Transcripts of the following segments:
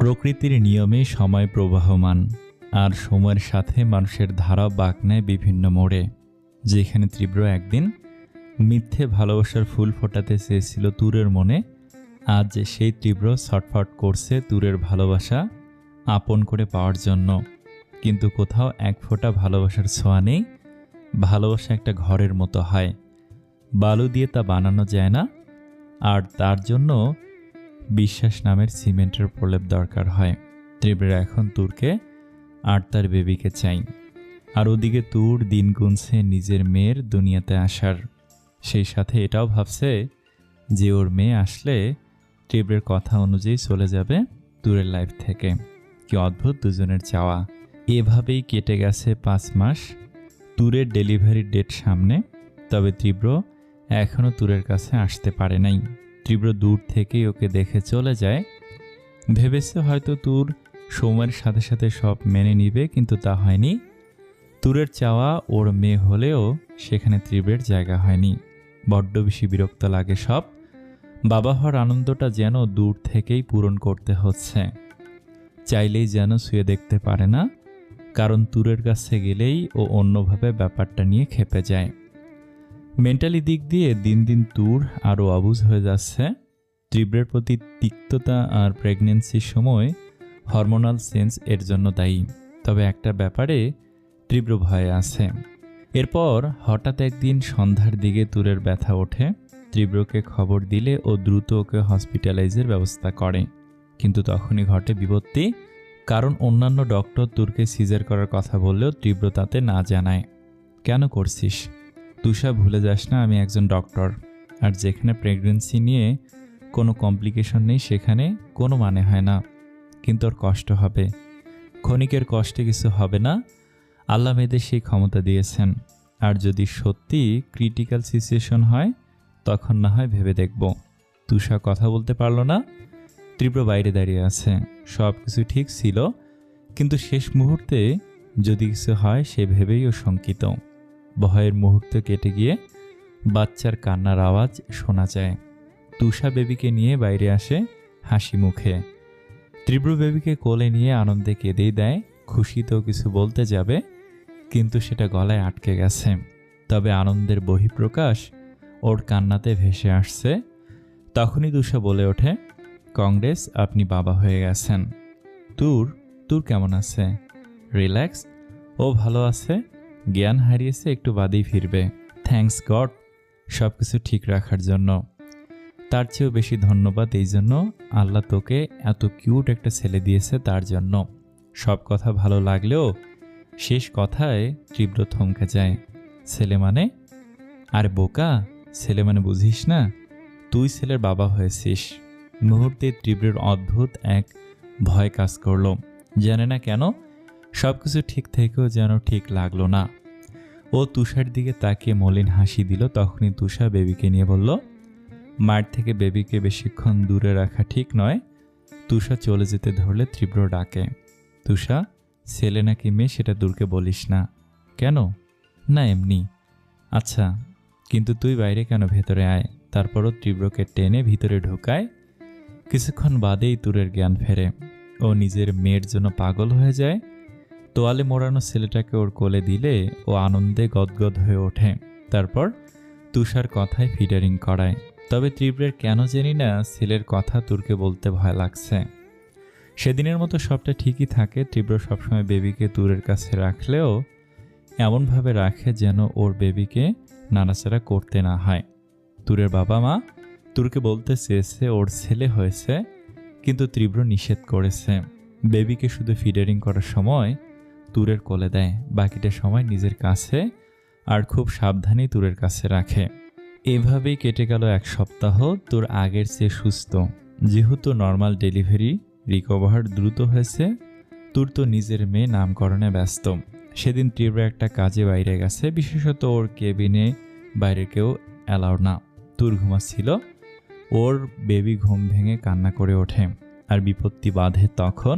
প্রকৃতির নিয়মে সময় প্রবাহমান, আর সময়ের সাথে মানুষের ধারা বাঁক নেয় বিভিন্ন মোড়ে। যেখানে তীব্র একদিন মিথ্যে ভালোবাসার ফুল ফোটাতে চেয়েছিল তুরের মনে, আজ সেই তীব্র ছটফট করছে তুরের ভালোবাসা আপন করে পাওয়ার জন্য। কিন্তু কোথাও এক ফোঁটা ভালোবাসার ছোঁয়া নেই। ভালোবাসা একটা ঘরের মতো হয়, বালু দিয়ে তা বানানো যায় না, আর তার জন্য বিশ্বাস নামের সিমেন্টের প্রলেপ দরকার হয়। তীব্রের এখন তুরকে আর তার বেবিকে চাই, আর ওদিকে তুর দিন গুনছে নিজের মেয়ের দুনিয়াতে আসার। সেই সাথে এটাও ভাবছে যে ওর মেয়ে আসলে তীব্রের কথা অনুযায়ী চলে যাবে তুরের লাইফ থেকে। কি অদ্ভুত দুজনের চাওয়া। এভাবেই কেটে গেছে 5 মাস। তুরের ডেলিভারির ডেট সামনে, তবে তীব্র এখনও তুরের কাছে আসতে পারে নাই। তীব্র দূর থেকেই ওকে দেখে চলে যায়। ভেবেছে হয়তো তুর সময়ের সাথে সাথে সব মেনে নিবে, কিন্তু তা হয়নি। তুরের চাওয়া ওর মেয়ে হলেও সেখানে তীব্রের জায়গা হয়নি। বড্ড বেশি বিরক্ত লাগে সব। বাবা হওয়ার আনন্দটা যেন দূর থেকেই পূরণ করতে হচ্ছে। চাইলেই যেন ছুঁয়ে দেখতে পারে না, কারণ তুরের কাছে গেলেই ও অন্যভাবে ব্যাপারটা নিয়ে খেপে যায়। মেন্টালি দিক দিয়ে দিন দিন তুর আরও অবুঝ হয়ে যাচ্ছে। তীব্রের প্রতি তিক্ততা আর প্রেগনেন্সির সময় হরমোনাল চেঞ্জ এর জন্য দায়ী। তবে একটা ব্যাপারে তীব্র ভয়ে আছে। এরপর হঠাৎ একদিন সন্ধ্যার দিকে তুরের ব্যথা ওঠে। তীব্রকে খবর দিলে ও দ্রুত ওকে হসপিটালাইজের ব্যবস্থা করে। কিন্তু তখনই ঘটে বিপত্তি, কারণ অন্যান্য ডক্টর তুরকে সিজার করার কথা বললেও তীব্র তাতে না জানায়। কেন করছিস? তুষা, ভুলে যাস না আমি একজন ডক্টর, আর যেখানে প্রেগনেন্সি নিয়ে কোনো কমপ্লিকেশন নেই সেখানে কোনো মানে হয় না। কিন্তু ওর কষ্ট হবে, ক্ষণিকের কষ্টে কিছু হবে না। আল্লাহ মেয়েদের সেই ক্ষমতা দিয়েছেন। আর যদি সত্যি ক্রিটিক্যাল সিচুয়েশন হয় তখন না হয় ভেবে দেখব। তুষা কথা বলতে পারল না। তীব্র বাইরে দাঁড়িয়ে আছে। সব কিছু ঠিক ছিল, কিন্তু শেষ মুহূর্তে যদি কিছু হয় সে ভেবেই ও শঙ্কিত। ভয়ের মুহূর্ত কেটে গিয়ে বাচ্চার কান্নার আওয়াজ শোনা যায়। তুষা বেবিকে নিয়ে বাইরে আসে হাসি মুখে। তীব্র বেবিকে কোলে নিয়ে আনন্দে কেঁদেই দেয়। খুশিতেও কিছু বলতে যাবে, কিন্তু সেটা গলায় আটকে গেছে। তবে আনন্দের বহিঃপ্রকাশ ওর কান্নাতে ভেসে আসছে। তখনই তুষা বলে ওঠে, কংগ্রেস, আপনি বাবা হয়ে গেছেন। তুর কেমন আছে? রিল্যাক্স, ও ভালো আছে। জ্ঞান হারিয়েছে, একটু বাদেই ফিরবে। থ্যাঙ্কস গড সব কিছু ঠিক রাখার জন্য। তার চেয়েও বেশি ধন্যবাদ এই জন্য আল্লাহ তোকে এত কিউট একটা ছেলে দিয়েছে তার জন্য। সব কথা ভালো লাগলেও শেষ কথায় তীব্র থমকে যায়। ছেলে মানে? আরে বোকা, ছেলে মানে বুঝিস না? তুই ছেলের বাবা হয়েছিস। মুহূর্তে তীব্রের অদ্ভুত এক ভয় কাজ করলো। জানে না কেন সব কিছু ঠিক থেকেও যেন ঠিক লাগলো না। ও তুষার দিকে তাকিয়ে মলিন হাসি দিল। তখনই তুষা বেবিকে নিয়ে বলল, মায়ের থেকে বেবিকে বেশিক্ষণ দূরে রাখা ঠিক নয়। তুষা চলে যেতে ধরলে তীব্র ডাকে, তুষা, ছেলে নাকি মেয়ে সেটা দূরকে বলিস না। কেন? না এমনি। আচ্ছা, কিন্তু তুই বাইরে কেন? ভেতরে আয়। তারপরও তীব্রকে টেনে ভিতরে ঢোকায়। কিছুক্ষণ বাদেই তুরের জ্ঞান ফেরে। ও নিজের মেয়ের জন্য পাগল হয়ে যায়। তোয়ালে মোড়ানো ছেলেটাকে ওর কোলে দিলে ও আনন্দে গদগদ হয়ে ওঠে। তারপর তুষার কথায় ফিডারিং করায়। তবে তীব্রের কেন জানি না ছেলের কথা তুরকে বলতে ভয় লাগছে। সেদিনের মতো সবটা ঠিকই থাকে। তীব্র সবসময় বেবিকে তুরের কাছে রাখলেও এমনভাবে রাখে যেন ওর বেবিকে নাড়াচাড়া করতে না হয়। তুরের বাবা মা তুরকে বলতে চেয়েছে ওর ছেলে হয়েছে, কিন্তু তীব্র নিষেধ করেছে। বেবিকে শুধু ফিডারিং করার সময় তুরের কোলে দেয়, বাকিটা সময় নিজের কাছে আর খুব সাবধানেই তুরের কাছে রাখে। এভাবেই কেটে গেল 1 সপ্তাহ। তোর আগের চেয়ে সুস্থ, যেহেতু নর্মাল ডেলিভারি, রিকভার দ্রুত হয়েছে। তোর তো নিজের মেয়ে নামকরণে ব্যস্ত। সেদিন তীব্র একটা কাজে বাইরে গেছে, বিশেষত ওর কেবিনে বাইরে কেউ অ্যালাউ না। তোর ঘুমাচ্ছিল। ওর বেবি ঘুম ভেঙে কান্না করে ওঠে, আর বিপত্তি বাধে তখন।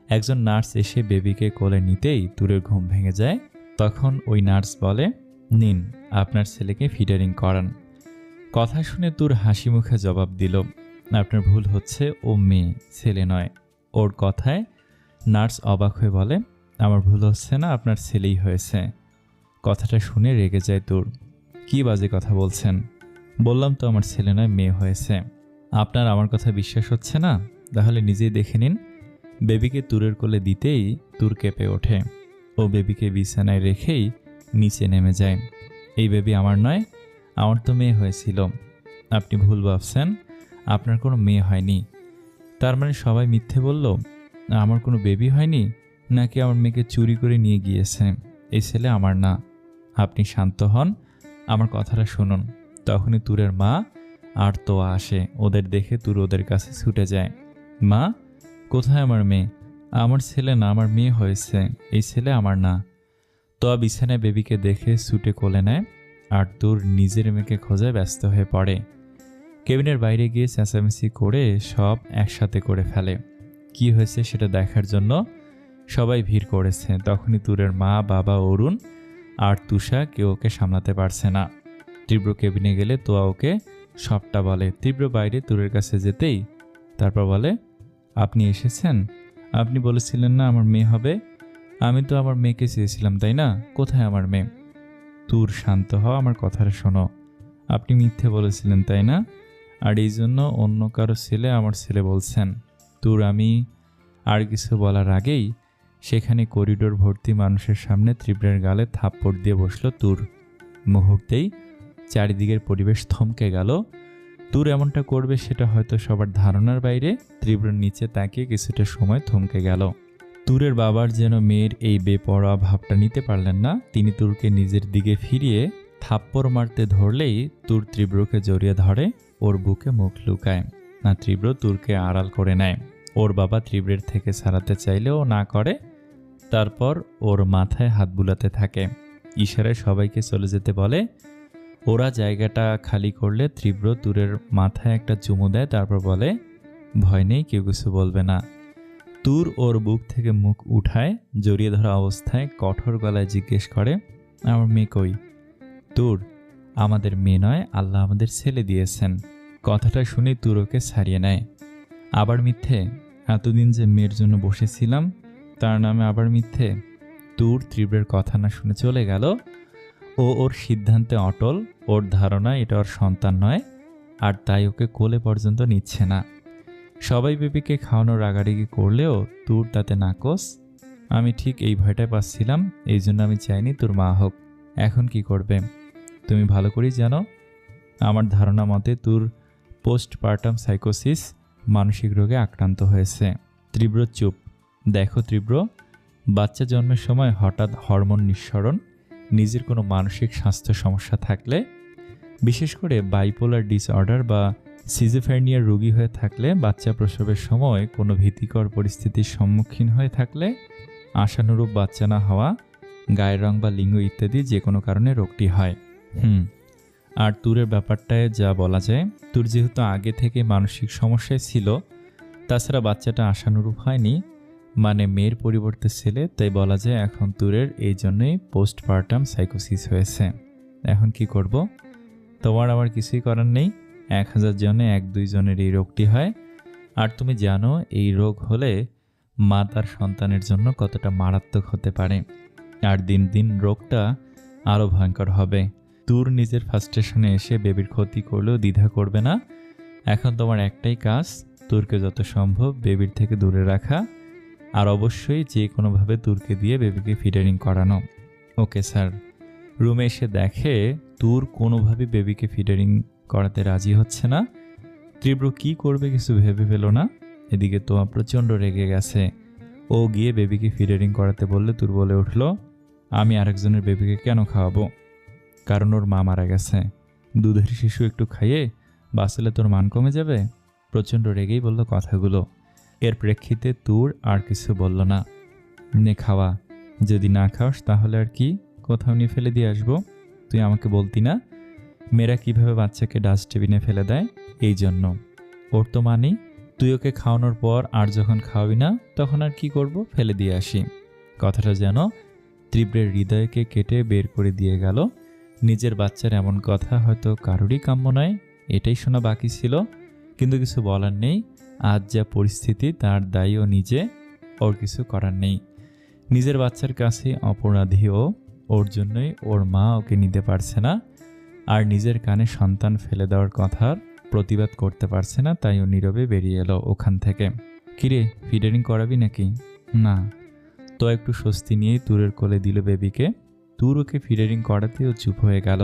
একজন নার্স এসে বেবিকে কোলে নিতেই তুরের ঘুম ভেঙে যায়। তখন ওই নার্স বলে, নিন আপনার ছেলেকে ফিডারিং করান। কথা শুনে তুর হাসি মুখে জবাব দিল, আপনার ভুল হচ্ছে, ও মেয়ে, ছেলে নয়। ওর কথায় নার্স অবাক হয়ে বলে, আমার ভুল হচ্ছে না, আপনার ছেলেই হয়েছে। কথাটা শুনে রেগে যায় তুর। কি বাজে কথা বলছেন? বললাম তো আমার ছেলে নয়, মেয়ে হয়েছে। আপনার আমার কথা বিশ্বাস হচ্ছে না? তাহলে নিজেই দেখে নিন। বেবিকে তুরের কোলে দিতেই তুর কেঁপে ওঠে। ও বেবিকে বিছানায় রেখেই নিচে নেমে যায়। এই বেবি আমার নয়, আমার তো মেয়ে হয়েছিল। আপনি ভুল ভাবছেন, আপনার কোনো মেয়ে হয়নি। তার মানে সবাই মিথ্যে বলল? আমার কোনো বেবি হয়নি, নাকি আমার মেয়েকে চুরি করে নিয়ে গিয়েছে? এই ছেলে আমার না। আপনি শান্ত হন, আমার কথাটা শুনুন। তখনই তুরের মা আর তোয়া আসে। ওদের দেখে তুর ওদের কাছে ছুটে যায়। মা, কোথায় আমার মেয়ে? আমার ছেলে না, আমার মেয়ে হয়েছে। এই ছেলে আমার না। তোয়া বিছানায় বেবিকে দেখে ছুটে কোলে নেয় আর তুর নিজের মেয়েকে খোঁজায় ব্যস্ত হয়ে পড়ে। কেবিনের বাইরে গিয়ে চেঁচামেচি করে সব একসাথে করে ফেলে। কি হয়েছে সেটা দেখার জন্য সবাই ভিড় করেছে। তখনই তুরের মা, বাবা, অরুণ আর তুষা কেউ ওকে সামলাতে পারছে না। তীব্র কেবিনে গেলে তোয়া ওকে সবটা বলে। তীব্র বাইরে তুরের কাছে যেতেই তারপর বলে, আপনি এসেছেন? আপনি বলেছিলেন না আমার মেয়ে হবে? আমি তো আমার মেয়েকে চেয়েছিলাম, তাই না? কোথায় আমার মেয়ে? তুর, শান্ত হও, আমার কথাটা শোনো। আপনি মিথ্যে বলেছিলেন, তাই না? আর এই জন্য অন্য কারো ছেলে আমার ছেলে বলছেন। তুর, আমি আর কিছু বলার আগেই সেখানে করিডোর ভর্তি মানুষের সামনে তীব্রের গালে থাপ্পড় দিয়ে বসল তুর। মুহূর্তেই চারিদিকের পরিবেশ থমকে গেল। তুর এমনটা করবে সেটা হয়তো সবার ধারণার বাইরে। তীব্র নিচে তাকিয়ে কিছুটা সময় থমকে গেল। তুরের বাবার যেন মেয়ের এই বেপরোয়া ভাবটা নিতে পারলেন না। তিনি তুরকে নিজের দিকে ফিরিয়ে থাপ্পড় মারতে ধরলেই তুর তীব্রকে জড়িয়ে ধরে, ওর বুকে মুখ লুকায়। না, তীব্র তুরকে আড়াল করে নেয়। ওর বাবা তীব্রের থেকে ছাড়াতে চাইলেও না করে। তারপর ওর মাথায় হাত বুলাতে থাকে, ইশারায় সবাইকে চলে যেতে বলে। ওরা জায়গাটা খালি করলে তীব্র তুরের মাথায় একটা চুমু দেয়। তারপর বলে, ভয় নেই, কেউ কিছু বলবে না। তুর ওর বুক থেকে মুখ উঠায়, জড়িয়ে ধরা অবস্থায় কঠোর গলায় জিজ্ঞেস করে, আমার মেয়ে কই? তুর, আমাদের মেয়ে নয়, আল্লাহ আমাদের ছেলে দিয়েছেন। কথাটা শুনে তুর ওকে ছাড়িয়ে নেয়। আবার মিথ্যে? এতদিন যে মেয়ের জন্য বসেছিলাম, তার নামে আবার মিথ্যে? তুর তীব্রের কথা না শুনে চলে গেল। ও ওর সিদ্ধান্তে অটল। ওর ধারণা এটা ওর সন্তান নয়, আর তাই ওকে কোলে পর্যন্ত নিচ্ছে না। সবাই বেবিকে খাওয়ানোর রাগারাগি করলেও তুর তাতে নাকচ। আমি ঠিক এই ভয়টাই পাচ্ছিলাম, এই জন্য আমি চাইনি তোর মা হোক। এখন কি করবে তুমি ভালো করেই জানো। আমার ধারণা মতে তুর পোস্টপার্টাম সাইকোসিস, মানসিক রোগে আক্রান্ত হয়েছে। তীব্র চুপ। দেখো তীব্র, বাচ্চা জন্মের সময় হঠাৎ হরমোন নিঃসরণ, নিজের কোনো মানসিক স্বাস্থ্য সমস্যা থাকলে, বিশেষ করে বাইপোলার ডিসঅর্ডার বা সিজোফ্রেনিয়ার রোগী হয়ে থাকলে, বাচ্চা প্রসবের সময় কোনো ভীতিকর পরিস্থিতির সম্মুখীন হয়ে থাকলে, আশানুরূপ বাচ্চা না হওয়া, গায়ের রং বা লিঙ্গ ইত্যাদি যে কোনো কারণে রোগটি হয়। আর তুরের ব্যাপারটায় যা বলা যায়, তুর যেহেতু আগে থেকে মানসিক সমস্যায় ছিল, তাছাড়া বাচ্চাটা আশানুরূপ হয়নি, মানে মেয়ের পরিবর্তে ছেলে, তাই বলা যায় এখন তুরের এই জন্যই পোস্টপার্টাম সাইকোসিস হয়েছে। এখন কি করব? তোমার আমার কিছুই করার নেই। 1000 জনে 1-2 জনের এই রোগটি হয়। আর তুমি জানো এই রোগ হলে মা তার সন্তানের জন্য কতটা মারাত্মক হতে পারে। আর দিন দিন রোগটা আরও ভয়ঙ্কর হবে। তুর নিজের ফ্রাস্ট্রেশনে এসে বেবির ক্ষতি করলেও দ্বিধা করবে না। এখন তোমার একটাই কাজ, তুরকে যত সম্ভব বেবির থেকে দূরে রাখা, আর অবশ্যই যে কোনোভাবে তুরকে দিয়ে বেবিকে ফিডারিং করানো। Okay sir. রুমে এসে দেখে তুর কোনোভাবে বেবিকে ফিডারিং করাতে রাজি হচ্ছে না। তীব্র কি করবে কিছু ভেবে পেল না। এদিকে তোয়া প্রচণ্ড রেগে গেছে। ও গিয়ে বেবিকে ফিডারিং করাতে বললে তুর বলে উঠল, আমি আরেকজনের বেবিকে কেন খাওয়াবো? কারণ ওর মা মারা গেছে। দুধের শিশু একটু খাইয়ে বাঁচলে তোর মান কমে যাবে? প্রচণ্ড রেগেই বলল কথাগুলো। এর প্রেক্ষিতে তুর আর কিছু বলল না। নে খাওয়া, যদি না খাওয়াস তাহলে আর কি, কোথাও নিয়ে ফেলে দিয়ে আসবো। তুই আমাকে বলতি না মেয়েরা কিভাবে বাচ্চাকে ডাস্টবিনে ফেলে দেয়? এই জন্য। ওর তো মানেই, তুই ওকে খাওয়ানোর পর আর যখন খাওয়াবি না তখন আর কি করব, ফেলে দিয়ে আসি। কথাটা যেন তীব্রের হৃদয়কে কেটে বের করে দিয়ে গেল। নিজের বাচ্চার এমন কথা হয়তো কারোরই কাম্য নয়, এটাই শোনা বাকি ছিল, কিন্তু কিছু বলার নেই। আজ যা পরিস্থিতি তার দায়ীও নিজে, ওর কিছু করার নেই। নিজের বাচ্চার কাছে অপরাধীও, ওর জন্যই ওর মা ওকে নিতে পারছে না, আর নিজের কানে সন্তান ফেলে দেওয়ার কথার প্রতিবাদ করতে পারছে না, তাই ও নীরবে বেরিয়ে এলো ওখান থেকে। কিরে, ফিডারিং করাবি নাকি? না। তো একটু স্বস্তি নিয়েই তুরের কোলে দিল বেবিকে। তুর ওকে ফিডারিং করাতে ও চুপ হয়ে গেল।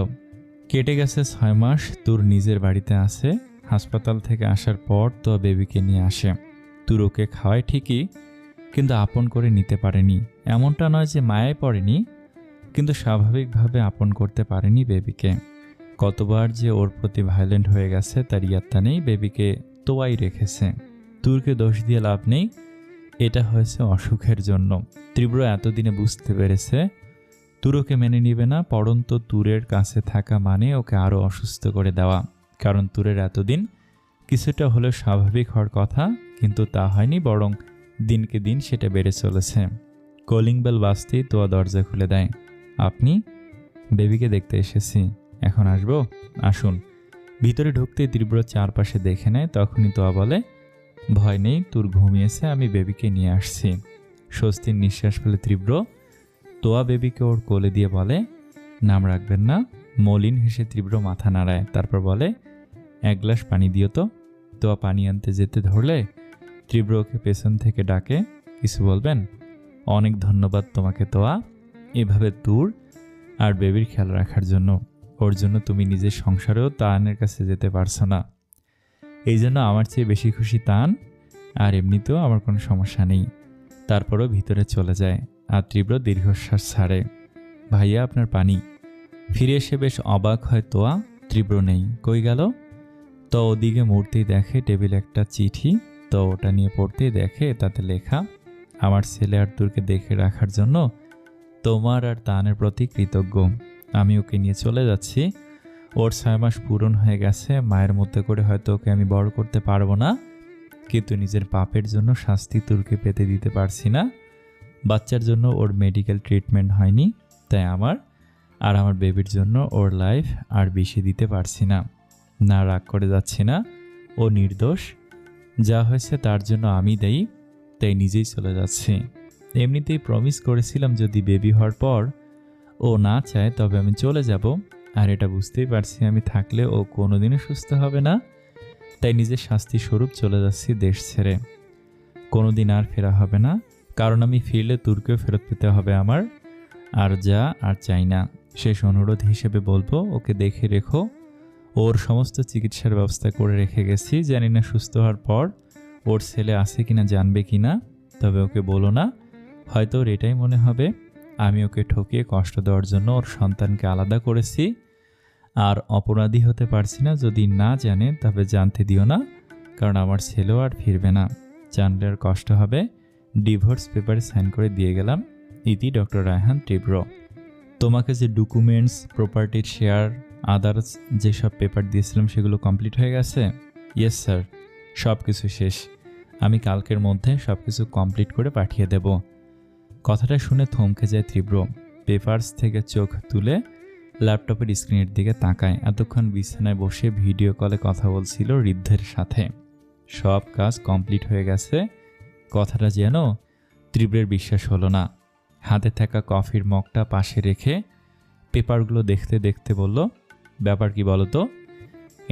কেটে গেছে 6 মাস। তুর নিজের বাড়িতে আছে। হাসপাতাল থেকে আসার পর তো বেবিকে নিয়ে আসে। তুর ওকে খাওয়ায় ঠিকই, কিন্তু আপন করে নিতে পারেনি। এমনটা নয় যে মায়ায় পড়েনি, কিন্তু স্বাভাবিকভাবে আপন করতে পারেনি বেবিকে। কতবার যে ওর প্রতি ভায়োলেন্ট হয়ে গেছে তার ইয়াত্তা নেই। বেবিকে তোয়াই রেখেছে। তুরকে দোষ দিয়ে লাভ নেই, এটা হয়েছে অসুখের জন্য। তীব্র এতদিনে বুঝতে পেরেছে তুর ওকে মেনে নিবে না, পরন্ত তুরের কাছে থাকা মানে ওকে আরও অসুস্থ করে দেওয়া। কারণ তুরের এতদিন কিছুটা হলেও স্বাভাবিক হওয়ার কথা, কিন্তু তা হয়নি, বরং দিনকে দিন সেটা বেড়ে চলেছে। কলিং বেল বাজতেই তোয়া দরজা খুলে দেয়। আপনি? বেবিকে দেখতে এসেছি। এখন আসবো? আসুন। ভিতরে ঢুকতেই তীব্র চারপাশে দেখে নেয়। তখনই তোয়া বলে, ভয় নেই, তোর ঘুমিয়েছে, আমি বেবিকে নিয়ে আসছি। স্বস্তির নিঃশ্বাস ফেলে তীব্র। তোয়া বেবিকে ওর কোলে দিয়ে বলে, নাম রাখবেন না? মলিন হেসে তীব্র মাথা নাড়ায়, তারপর বলে, 1 গ্লাস পানি দিও তো। তোয়া পানি আনতে যেতে ধরলে তীব্র ওকে পেছন থেকে ডাকে, কিছু বলবেন? অনেক ধন্যবাদ তোমাকে তোয়া, এভাবে তুর আর বেবির খেয়াল রাখার জন্য। ওর জন্য তুমি নিজের সংসারেও তানের কাছে যেতে পারছো না, এই জন্য আমার চেয়ে বেশি খুশি তান। আর এমনিতেও আমার কোনো সমস্যা নেই। তারপরও ভিতরে চলে যায় আর তীব্র দীর্ঘশ্বাস ছাড়ে। ভাইয়া, আপনার পানি। ফিরে এসে বেশ অবাক হয় তোয়া। তীব্র নেই, কই গেল? তো ওদিকে মুড়তেই দেখে টেবিলে একটা চিঠি। তো ওটা নিয়ে পড়তেই দেখে তাতে লেখা, আমার ছেলে আর তোরকে দেখে রাখার জন্য তোমার আর তানের প্রতি কৃতজ্ঞ। আমি ওকে নিয়ে চলে যাচ্ছি। ওর 6 মাস পূরণ হয়ে গেছে। মায়ের মধ্যে করে হয়তো ওকে আমি বড় করতে পারবো না, কিন্তু নিজের পাপের জন্য শাস্তি তুরকে পেতে দিতে পারছি না। বাচ্চার জন্য ওর মেডিকেল ট্রিটমেন্ট হয়নি, তাই আমার আর আমার বেবির জন্য ওর লাইফ আর বেশি দিতে পারছি না। না, রাগ করে যাচ্ছি না, ও নির্দোষ। যা হয়েছে তার জন্য আমি দায়ী, তাই নিজেই চলে যাচ্ছি। এমনিতেই প্রমিস করেছিলাম যদি বেবি হওয়ার পর ও না চায় তবে আমি চলে যাব, আর এটা বুঝতেই পারছি আমি থাকলে ও কোনোদিনও সুস্থ হবে না, তাই নিজের শাস্তি স্বরূপ চলে যাচ্ছি দেশ ছেড়ে। কোনোদিন আর ফেরা হবে না, কারণ আমি ফিরলে তুর্কেও ফেরত পেতে হবে আমার। আর যা আর চাই না। শেষ অনুরোধ হিসেবে বলবো, ওকে দেখে রেখো। ওর সমস্ত চিকিৎসার ব্যবস্থা করে রেখে গেছি। জানি না সুস্থ হওয়ার পর ওর ছেলে আছে কিনা, জানবে কিনা, তবে ওকে বলো না। হয়তো ওর এটাই মনে হবে আমি ওকে ঠকিয়ে কষ্ট দেওয়ার জন্য ওর সন্তানকে আলাদা করেছি, আর অপরাধী হতে পারছি না। যদি না জানে তবে জানতে দিও না, কারণ আমার ছেলেও আর ফিরবে না। জানলে আর কষ্ট হবে। ডিভোর্স পেপারে সাইন করে দিয়ে গেলাম। ইতি ডক্টর রায়হান তীব্র। তোমাকে যে ডকুমেন্টস, প্রপার্টির শেয়ার, আদার্স যেসব পেপার দিয়েছিলাম সেগুলো কমপ্লিট হয়ে গেছে? ইয়েস স্যার, সব কিছু শেষ। আমি কালকের মধ্যে সব কিছু কমপ্লিট করে পাঠিয়ে দেব। কথাটা শুনে থমকে যায় তীব্র। পেপারস থেকে চোখ তুলে ল্যাপটপের স্ক্রিনের দিকে তাকায়। এতক্ষণ বিছানায় বসে ভিডিও কলে কথা বলছিল ঋদ্ধের সাথে। সব কাজ কমপ্লিট হয়ে গেছে, কথাটা যেন তীব্রের বিশ্বাস হলো না। হাতে থাকা কফির মগটা পাশে রেখে পেপারগুলো দেখতে দেখতে বলল, ব্যাপার কি বলো তো?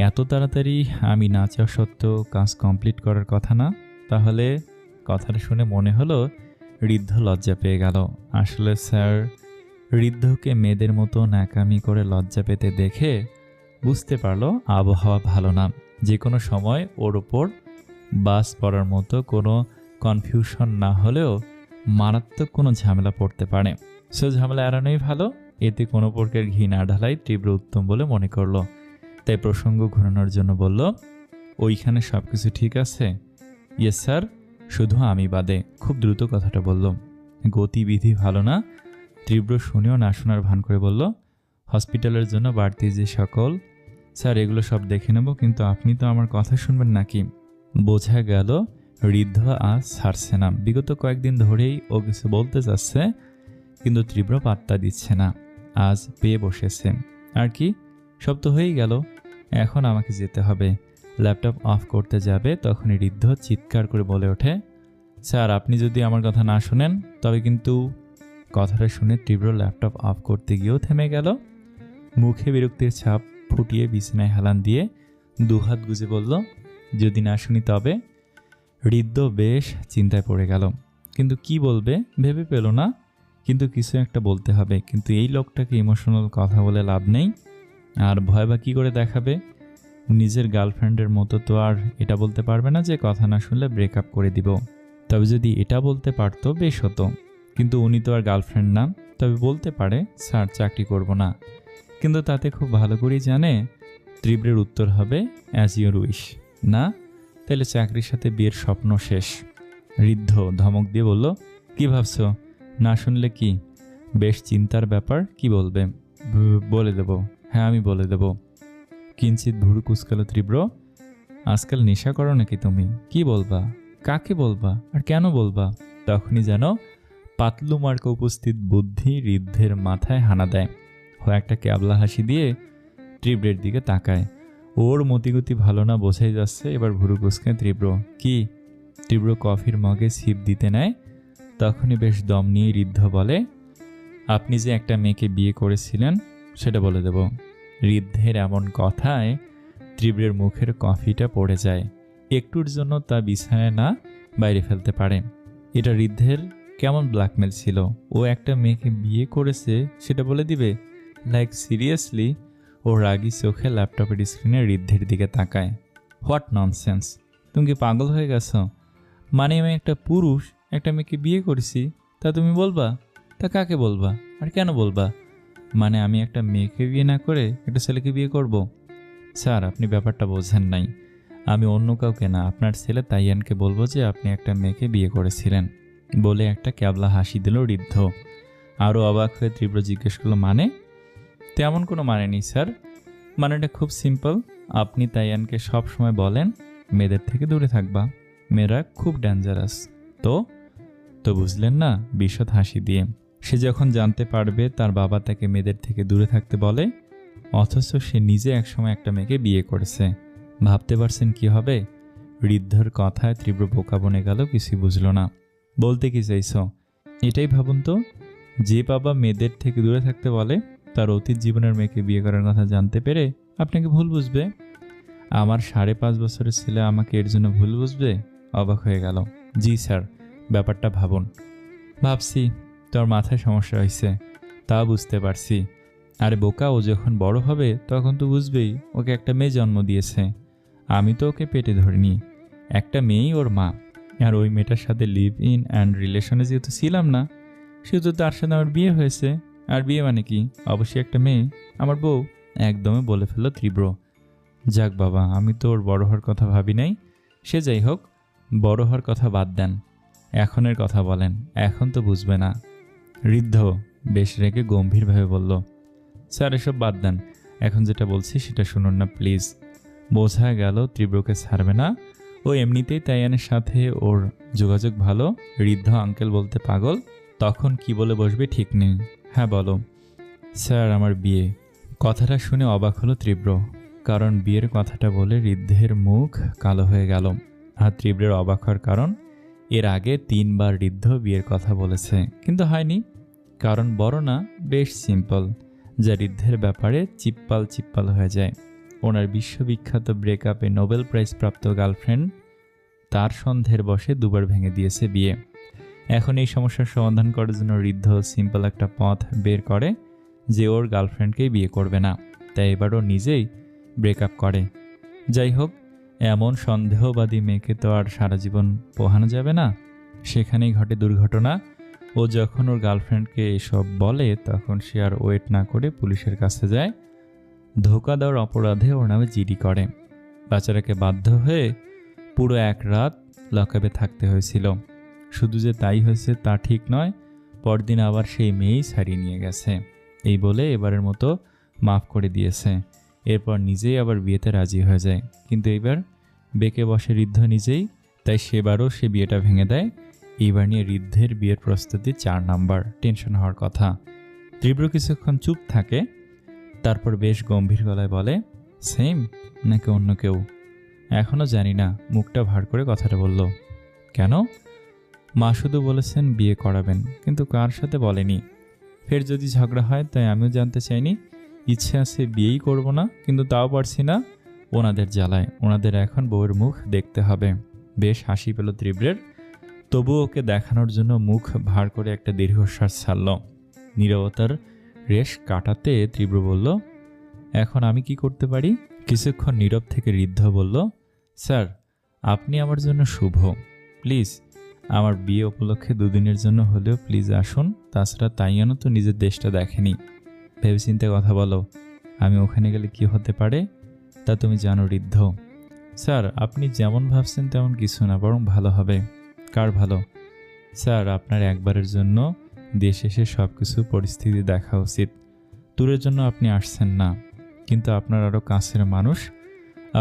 এত তাড়াতাড়ি আমি না চাওয়া সত্ত্বেও কাজ কমপ্লিট করার কথা না? তাহলে? কথাটা শুনে মনে হলো ঋদ্ধ লজ্জা পেয়ে গেল। আসলে স্যার, ঋদ্ধকে মেয়েদের মতো ন্যাকামি করে লজ্জা পেতে দেখে বুঝতে পারলো আবহাওয়া ভালো না। যে কোনো সময় ওর ওপর বাস পড়ার মতো কোনো কনফিউশন না হলেও মারাত্মক কোনো ঝামেলা পড়তে পারে। সে ঝামেলা এড়ানোই ভালো। এতে কোনো প্রকার ঘি না ঢালাই তীব্র উত্তম বলে মনে করলো। তাই প্রসঙ্গ ঘোরানোর জন্য বলল, ওইখানে সব কিছু ঠিক আছে? ইয়েস স্যার, শুধু আমি বাদে। খুব দ্রুত কথাটা বলল। গতিবিধি ভালো না? তীব্র শুনেও না শোনার ভান করে বলল, হসপিটালের জন্য বাড়তি যে সকল, স্যার এগুলো সব দেখে নেব, কিন্তু আপনি তো আমার কথা শুনবেন নাকি? বোঝা গেল ঋদ্ধ আজ ছাড়ছে না। বিগত কয়েকদিন ধরেই ও কিছু বলতে চাচ্ছে, কিন্তু তীব্র পাত্তা দিচ্ছে না। আজ পেয়ে বসেছে। আর কি, সব তো হয়েই গেল, এখন আমাকে যেতে হবে। ল্যাপটপ অফ করতে যাবে তখনই ঋদ্ধ চিৎকার করে বলে ওঠে, স্যার আপনি যদি আমার কথা না শোনেন তবে কিন্তু। কথাটা শুনে তীব্র ল্যাপটপ অফ করতে গিয়েও থেমে গেল। মুখে বিরক্তির ছাপ ফুটিয়ে বিছানায় হেলান দিয়ে দুহাত গুজে বলল, যদি না শুনি তবে। ঋদ্ধ বেশ চিন্তায় পড়ে গেল, কিন্তু কি বলবে ভেবে পেল না। কিন্তু কিছু একটা বলতে হবে, কিন্তু এই লোকটাকে ইমোশনাল কথা বলে লাভ নেই। আর ভয় বা কী করে দেখাবে? নিজের গার্লফ্রেন্ডের মতো তো আর এটা বলতে পারবে না যে কথা না শুনলে ব্রেকআপ করে দিব। তবে যদি এটা বলতে পারতো বেশ হতো, কিন্তু উনি তো আর গার্লফ্রেন্ড না। তবে বলতে পারে, স্যার চাকরি করব না। কিন্তু তাতে খুব ভালো করেই জানে তীব্রের উত্তর হবে অ্যাজ ইউর উইশ। না, তাহলে চাকরির সাথে বিয়ের স্বপ্ন শেষ। ঋদ্ধ ধমক দিয়ে বলল, কি ভাবছ? না শুনলে কি? বেশ চিন্তার ব্যাপার, কি বলবে? বলে দেব। হ্যাঁ আমি বলে দেব। কিঞ্চিত ভুরু কুচকালো তীব্র। আজকাল নেশা করো নাকি তুমি? কি বলবা? কাকে বলবা? আর কেন বলবা? তখনই যেন পাতলু মার্কা উপস্থিত বুদ্ধি ঋদ্ধের মাথায় হানা দেয়। একটা ক্যাবলা হাসি দিয়ে তীব্রের দিকে তাকায়। ওর মতিগতি ভালো না বোঝাই যাচ্ছে। এবার ভুরু কুচকায় তীব্র। কি? তীব্র কফির মগে ছিপ দিতে নেয়। তখনই বেশ দম নিয়ে ঋদ্ধ বলে, আপনি যে একটা মেয়েকে বিয়ে করেছিলেন সেটা বলে দেব। ঋদ্ধের এমন কথায় তীব্রের মুখের কফিটা পড়ে যায়। একটুর জন্য তা বিছানায় না বাইরে ফেলতে পারে। এটা ঋদ্ধের কেমন ব্ল্যাকমেল ছিল? ও একটা মেয়েকে বিয়ে করেছে সেটা বলে দিবে? Like seriously? ও রাগি চোখে ল্যাপটপের স্ক্রিনে ঋদ্ধের দিকে তাকায়। What nonsense! তুমি কি পাগল হয়ে গেছো? মানে আমি একটা পুরুষ একটা মেয়েকে বিয়ে করেছি, তা তুমি বলবা? তা কাকে বলবা? আর কেন বলবা? মানে আমি একটা মেয়েকে বিয়ে না করে একটা ছেলেকে বিয়ে করব? স্যার আপনি ব্যাপারটা বোঝেন নাই। আমি অন্য কাউকে না, আপনার ছেলে তাইয়ানকে বলবো যে আপনি একটা মেয়েকে বিয়ে করেছিলেন। বলে একটা ক্যাবলা হাসি দিল ঋদ্ধ। আরও অবাক হয়ে তীব্র জিজ্ঞেস করলো, মানে? তেমন কোনো মানে নেই স্যার। মানেটা খুব সিম্পল। আপনি তাইয়ানকে সব সময় বলেন মেয়েদের থেকে দূরে থাকবা, মেয়েরা খুব ডেঞ্জারাস। তো তো বুঝলেন না? বিশদ হাসি দিয়ে। সে যখন জানতে পারবে তার বাবা তাকে মেয়েদের থেকে দূরে থাকতে বলে, অথচ সে নিজে একসময় একটা মেয়েকে বিয়ে করেছে, ভাবতে পারছেন কি হবে? ঋদ্ধর কথায় তীব্র বোকা বনে গেল, কিছুই বুঝল না। বলতে কি চাইছ? এটাই ভাবুন তো, যে বাবা মেয়েদের থেকে দূরে থাকতে বলে তার অতীত জীবনের মেয়েকে বিয়ে করার কথা জানতে পেরে আপনাকে ভুল বুঝবে। আমার 5.5 বছরের ছেলে আমাকে এর জন্য ভুল বুঝবে? অবাক হয়ে গেল। জি স্যার, ব্যাপারটা ভাবুন। ভাবছি। তোর মাথায় সমস্যা হয়েছে, তা বুঝতে পারছি। আরে বোকা, ও যখন বড় হবে তখন তো বুঝবেই ওকে একটা মেয়ে জন্ম দিয়েছে। আমি তো ওকে পেটে ধরিনি, একটা মেয়েই ওর মা। আর ওই মেয়েটার সাথে লিভ ইন অ্যান্ড রিলেশনে যেহেতু ছিলাম না, সেহেতু তার সাথে আমার বিয়ে হয়েছে। আর বিয়ে মানে কি? অবশ্যই একটা মেয়ে, আমার বউ। একদমই বলে ফেলল তীব্র। যাক বাবা, আমি তো ওর বড় হওয়ার কথা ভাবি নাই। সে যাই হোক, বড় হওয়ার কথা বাদ দেন, এখনের কথা বলেন। এখন তো বুঝবে না। ঋদ্ধ বেশ রেগে গম্ভীরভাবে বলল, স্যার এসব বাদ দেন, এখন যেটা বলছি সেটা শুনুন না প্লিজ। বোঝা গেল তীব্রকে ছাড়বে না। ও এমনিতেই তাইয়ানের সাথে ওর যোগাযোগ ভালো। ঋদ্ধ আঙ্কেল বলতে পাগল, তখন কি বলে বসবে ঠিক নেই। হ্যাঁ বলো। স্যার আমার বিয়ে। কথাটা শুনে অবাক হলো তীব্র, কারণ বিয়ের কথাটা বলে ঋদ্ধের মুখ কালো হয়ে গেল। আর তীব্রের অবাক হওয়ার কারণ, এর আগে 3 বার ঋদ্ধ বিয়ের কথা বলেছে, কিন্তু হয়নি। কারণ বড় না, বেশ সিম্পল, যা ঋদ্ধের ব্যাপারে চিপ্পাল হয়ে যায়। ওনার বিশ্ববিখ্যাত ব্রেকআপে নোবেল প্রাইজ প্রাপ্ত গার্লফ্রেন্ড তার সন্দেহের বশে 2 বার ভেঙে দিয়েছে বিয়ে। এখন এই সমস্যার সমাধান করার জন্য ঋদ্ধ সিম্পল একটা পথ বের করে যে ওর গার্লফ্রেন্ডকেই বিয়ে করবে না, তাই এবারও নিজেই ব্রেকআপ করে। যাই হোক, এমন সন্দেহবাদী মেয়েকে তো আর সারা জীবন পোহানো যাবে না। সেখানেই ঘটে দুর্ঘটনা। ও যখন ওর গার্লফ্রেন্ডকে এসব বলে তখন সে আর ওয়েট না করে পুলিশের কাছে যায়। ধোঁকা দেওয়ার অপরাধে ওর নামে জিডি করে। বাচ্চারাকে বাধ্য হয়ে পুরো 1 রাত লকআপে থাকতে হয়েছিল। শুধু যে তাই হয়েছে তা ঠিক নয়, পরদিন আবার সেই মেয়েই ছাড়িয়ে নিয়ে গেছে। এই বলে এবারের মতো মাফ করে দিয়েছে। এরপর নিজেই আবার বিয়েতে রাজি হয়ে যায়। কিন্তু এইবার বেঁকে বসে ঋদ্ধ নিজেই, তাই সেবারও সে বিয়েটা ভেঙে দেয়। এইবার নিয়ে ঋদ্ধের বিয়ের প্রস্তুতি 4 নাম্বার, টেনশন হওয়ার কথা। তীব্র কিছুক্ষণ চুপ থাকে, তারপর বেশ গম্ভীর গলায় বলে, সেম নাকি অন্য কেউ? এখনও জানি না। মুখটা ভার করে কথাটা বলল। কেন? মা শুধু বলেছেন বিয়ে করাবেন, কিন্তু কার সাথে বলেনি। ফের যদি ঝগড়া হয় তাই আমিও জানতে চাইনি। ইচ্ছে আছে বিয়েই করব না, কিন্তু তাও পারছি না ওনাদের জ্বালায়। ওনাদের এখন বউয়ের মুখ দেখতে হবে। বেশ হাসি পেল তীব্রের। তবু ওকে দেখানোর জন্য মুখ ভার করে একটা দীর্ঘশ্বাস ছাড়ল। নীরবতার রেশ কাটাতে তীব্র বলল, এখন আমি কি করতে পারি? কিছুক্ষণ নীরব থেকে ঋদ্ধ বলল, স্যার, আপনি আমার জন্য শুভ। প্লিজ আমার বিয়ে উপলক্ষে দুদিনের জন্য হলেও প্লিজ আসুন। তাছাড়া তাইয়ানও তো নিজের দেশটা দেখেনি। ভেবেচিন্তে কথা বলো। আমি ওখানে গেলে কি হতে পারে তা তুমি জানো ঋদ্ধ। স্যার, আপনি যেমন ভাবছেন তেমন কিছু না, বরং ভালো হবে। কার ভালো? স্যার, আপনার একবারের জন্য দেশ এসে সব কিছু পরিস্থিতি দেখা উচিত। ট্যুরের জন্য আপনি আসছেন না, কিন্তু আপনার আরও কাছের মানুষ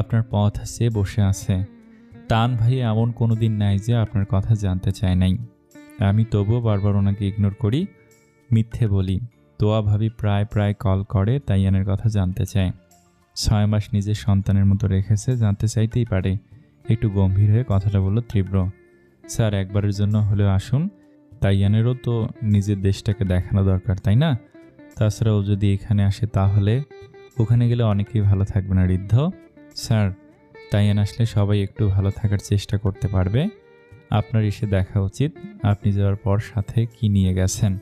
আপনার পথ চেয়ে বসে আছে। তান ভাই এমন কোনো দিন নাই যে আপনার কথা জানতে চায় নাই। আমি তবুও বারবার ওনাকে ইগনোর করি, মিথ্যে বলি। তোয়া ভাবি প্রায় প্রায় কল করে তাইয়ানের কথা জানতে চায়। 6 মাস নিজের সন্তানের মতো রেখেছে, জানতে চাইতেই পারে। একটু গম্ভীর হয়ে কথাটা বলল তীব্র। স্যার, একবারের জন্য হলেও আসুন। তাইয়ানেরও তো নিজের দেশটাকে দেখানো দরকার, তাই না? তাছাড়া ও যদি এখানে আসে তাহলে ওখানে গেলে অনেকেই ভালো থাকবে না ঋদ্ধ। স্যার, তাইয়ান আসলে সবাই একটু ভালো থাকার চেষ্টা করতে পারবে। আপনার এসে দেখা উচিত আপনি যাওয়ার পর সাথে কি নিয়ে গেছেন।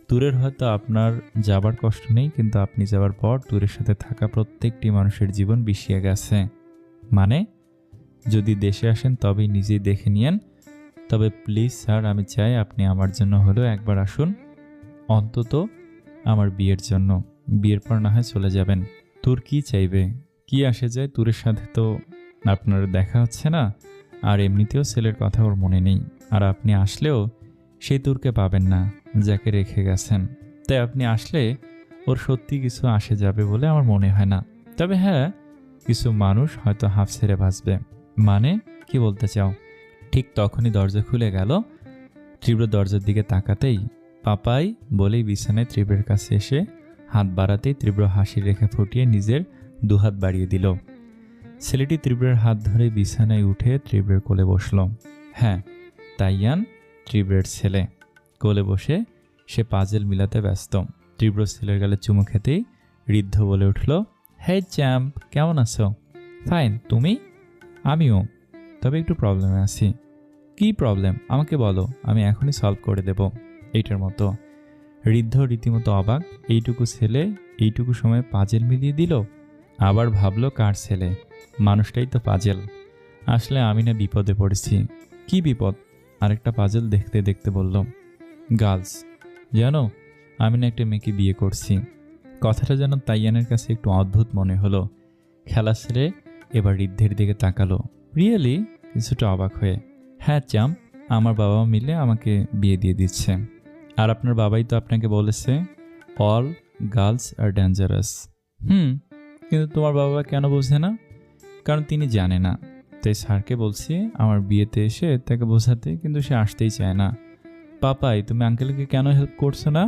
ট্যুরের হয়তো আপনার যাবার কষ্ট নেই, কিন্তু আপনি যাওয়ার পর ট্যুরের সাথে থাকা প্রত্যেকটি মানুষের জীবন বিষিয়ে গেছে। মানে, যদি দেশে আসেন তবেই নিজেই দেখে নিয়েন। তবে প্লিজ স্যার, আমি চাই আপনি আমার জন্য হলেও একবার আসুন, অন্তত আমার বিয়ের জন্য। বিয়ের পর না হয় চলে যাবেন। ট্যুর কি চাইবে? কি আসে যায়? ট্যুরের সাথে তো আপনার দেখা হচ্ছে না, আর এমনিতেও ছেলের কথা ওর মনে নেই। আর আপনি আসলেও সেই ট্যুরকে পাবেন না যাকে রেখে গেছেন। তাই আপনি আসলে ওর সত্যি কিছু আসে যাবে বলে আমার মনে হয় না। তবে হ্যাঁ, কিছু মানুষ হয়তো হাফ ছেড়ে বাঁচবে। মানে, কি বলতে চাও? ঠিক তখনই দরজা খুলে গেল। তীব্র দরজার দিকে তাকাতেই পাপাই বলেই বিছানায় তীব্রের কাছে এসে হাত বাড়াতেই তীব্র হাসির রেখা ফুটিয়ে নিজের দুহাত বাড়িয়ে দিল। ছেলেটি তীব্রের হাত ধরে বিছানায় উঠে তীব্রের কোলে বসল। হ্যাঁ, তাইয়ান তীব্রের ছেলে। কোলে বসে সে পাজেল মিলাতে ব্যস্ত। তীব্র ছেলের গালে চুমু খেতেই ঋদ্ধ বলে উঠল, হে চ্যাম্প, কেমন আছো? ফাইন, তুমি? আমিও, তবে একটু প্রবলেমে আছি। কি প্রবলেম আমাকে বলো, আমি এখনই সলভ করে দেব। এইটার মতো। ঋদ্ধ রীতিমতো অবাক। এইটুকু ছেলে এইটুকু সময় পাজেল মিলিয়ে দিল। আবার ভাবলো কার ছেলে, মানুষটাই তো পাজেল। আসলে আমি না বিপদে পড়েছি। কি বিপদ? আরেকটা পাজেল দেখতে দেখতে বলল, গার্লস। জানো, আমি না একটা মেয়েকে বিয়ে করছি। কথাটা যেন তাইয়ানের কাছে একটু অদ্ভুত মনে হলো। খেলা ছেড়ে এবার ঋদ্ধের দিকে তাকালো, রিয়েলি কিছুটা অবাক হয়ে। হ্যাঁ চ্যাম্প, আমার বাবা মিলে আমাকে বিয়ে দিয়ে দিচ্ছে। আর আপনার বাবাই তো আপনাকে বলেছে অল গার্লস আর ডেঞ্জারাস। কিন্তু তোমার বাবা কেন বোঝে না? কারণ তিনি জানে না। তাই স্যারকে বলছি আমার বিয়েতে এসে তাকে বোঝাতে, কিন্তু সে আসতেই চায় না। পাপাই, তুমি আঙ্কেলকে কেন হেল্প করছো না?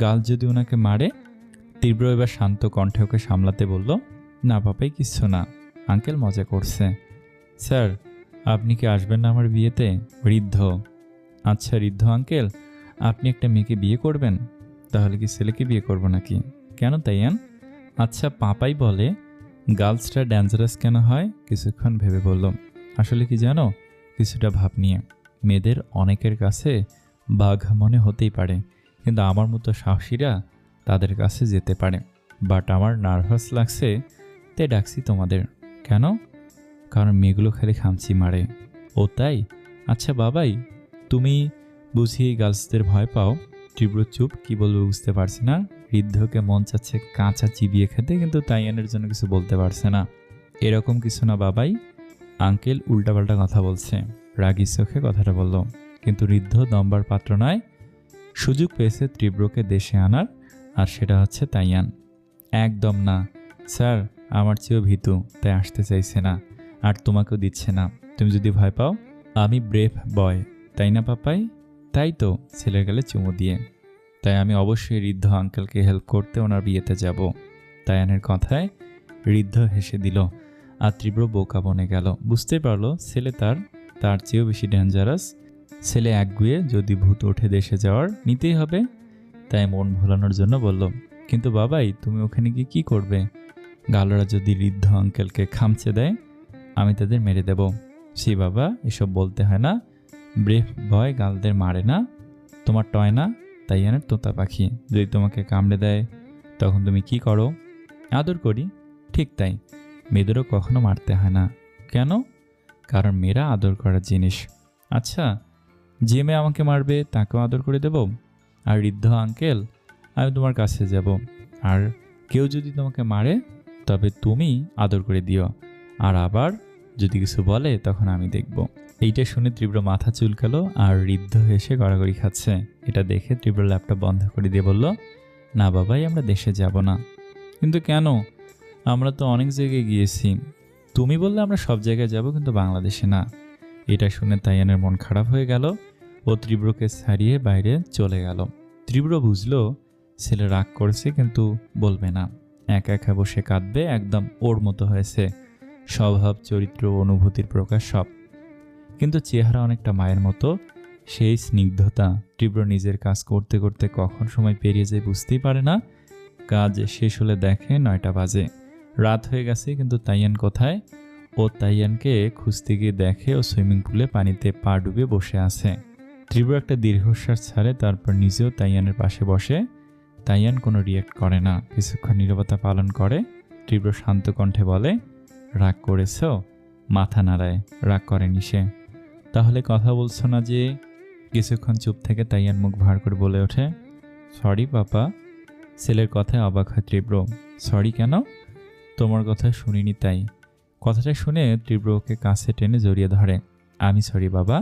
গার্ল যদি ওনাকে মারে? তীব্র এবার শান্ত কণ্ঠে ওকে সামলাতে বলল, না পাপাই, কিচ্ছু না, আঙ্কেল মজা করছে। স্যার, আপনি কি আসবেন না আমার বিয়েতে? ঋদ্ধ। আচ্ছা ঋদ্ধ আঙ্কেল, আপনি একটা মেয়েকে বিয়ে করবেন? তাহলে কি ছেলেকে বিয়ে করবো নাকি? কেন তাইয়ান? আচ্ছা, পাপাই বলে গার্লসটা ডেঞ্জারাস কেন হয়? কিছুক্ষণ ভেবে বলল, আসলে কি জানো, কিছুটা ভাব নিয়ে। মেয়েদের অনেকের কাছে বাঘ মনে হতেই পারে, কিন্তু আমার মতো সাহসীরা তাদের কাছে যেতে পারে। বাট আমার নার্ভাস লাগছে, তাই ডাকছি তোমাদের। কেন? কারণ মেয়েগুলো খালি খামচি মারে। ও তাই? আচ্ছা বাবাই, তুমি বুঝি গার্লসদের ভয় পাও? তীব্র চুপ, কি বলবে বুঝতে পারছি না। ঋদ্ধকে মন চাচ্ছে কাঁচা চিবিয়ে খেতে, কিন্তু তাইয়ানের জন্য কিছু বলতে পারছে না। এরকম কিছু না বাবাই, আঙ্কেল উল্টাপাল্টা কথা বলছে। রাগী চোখে কথাটা বলল। কিন্তু ঋদ্ধ দম্বার পাত্র নয়। সুযোগ পেয়েছে তীব্রকে দেশে আনার, আর সেটা হচ্ছে তাইয়ান। একদম না স্যার, আমার চেয়েও ভীতু, তাই আসতে চাইছে না, আর তোমাকেও দিচ্ছে না। তুমি যদি ভয় পাও, আমি ব্রেভ বয়, তাই না পাপাই? তাই তো, ছেলের গালে চুমু দিয়ে। তাই আমি অবশ্যই ঋদ্ধ আঙ্কেলকে হেল্প করতে ওনার বিয়েতে যাব। তাইয়ানের কথায় ঋদ্ধ হেসে দিল। আর তীব্র বোকা বনে গেল। বুঝতে পারলো ছেলে তার চেয়েও বেশি ডেঞ্জারাস। ছেলে একগুয়ে, যদি ভূত ওঠে দেশে যাওয়ার নিতেই হবে। তাই মন ভোলানোর জন্য বলল, কিন্তু বাবাই তুমি ওখানে গিয়ে কী করবে? গালরা যদি ঋদ্ধ আঙ্কেলকে খামচে দেয়, আমি তাদের মেরে দেব। সে বাবা, এসব বলতে হয় না। ব্রেভ বয় গালদের মারে না। তোমার টয় না তাইয়ানের তোতা পাখি, যদি তোমাকে কামড়ে দেয় তখন তুমি কি করো? আদর করি। ঠিক তাই, মেয়েদেরও কখনো মারতে হয় না। কেন? কারণ মেয়েরা আদর করার জিনিস। আচ্ছা, যে মেয়ে আমাকে মারবে তাকেও আদর করে দেব। আর ঋদ্ধ আঙ্কেল, আমি তোমার কাছে যাব। আর কেউ যদি তোমাকে মারে তবে তুমি আদর করে দিও। আর আবার যদি কিছু বলে তখন আমি দেখব। এইটা শুনে তীব্র মাথা চুলকালো আর ঋদ্ধ হেসে গড়াগড়ি খাচ্ছে। এটা দেখে তীব্র ল্যাপটপ বন্ধ করে দিয়ে বলল, না বাবাই, আমরা দেশে যাব না। কিন্তু কেন? আমরা তো অনেক জায়গায় গিয়েছি। তুমি বললে আমরা সব জায়গায় যাব, কিন্তু বাংলাদেশে না। এটা শুনে তাইয়ানের মন খারাপ হয়ে গেল। ও তীব্রকে ছাড়িয়ে বাইরে চলে গেল। তীব্র বুঝলো ছেলে রাগ করেছে, কিন্তু বলবে না। একা একা বসে কাঁদবে, একদম ওর মতো হয়েছে। স্বভাব, চরিত্র, অনুভূতির প্রকাশ সব। কিন্তু চেহারা অনেকটা মায়ের মতো। সেই স্নিগ্ধতা। তীব্র নিজের কাজ করতে করতে কখন সময় পেরিয়ে যায় বুঝতেই পারে না। কাজ শেষ হলে দেখে 9টা বাজে। রাত হয়ে গেছে, কিন্তু তাইয়ান কোথায়? ও তাইয়ানকে খুঁজতে গিয়ে দেখে ও সুইমিং পুলে পানিতে পা ডুবে বসে আছে। তীব্র একটা দীর্ঘশ্বাস ছাড়ে, তারপর নিজেও তাইয়ানের পাশে বসে। তাইয়ান কোনো রিয়াক্ট করে না, কিছুক্ষণ নীরবতা পালন করে। তীব্র শান্ত কণ্ঠে বলে, রাগ করেছ? মাথা নাড়ায়, রাগ করেনি সে। তাহলে কথা বলছো না যে? কিছুক্ষণ চুপ থেকে তাইয়ান মুখ ভার করে বলে ওঠে, সরি পাপা। ছেলের কথায় অবাক হয় তীব্র। সরি কেন? তোমার কথা শুনিনি তাই। কথাটা শুনে তীব্র ওকে কাছে টেনে জড়িয়ে ধরে। আমি সরি বাবা।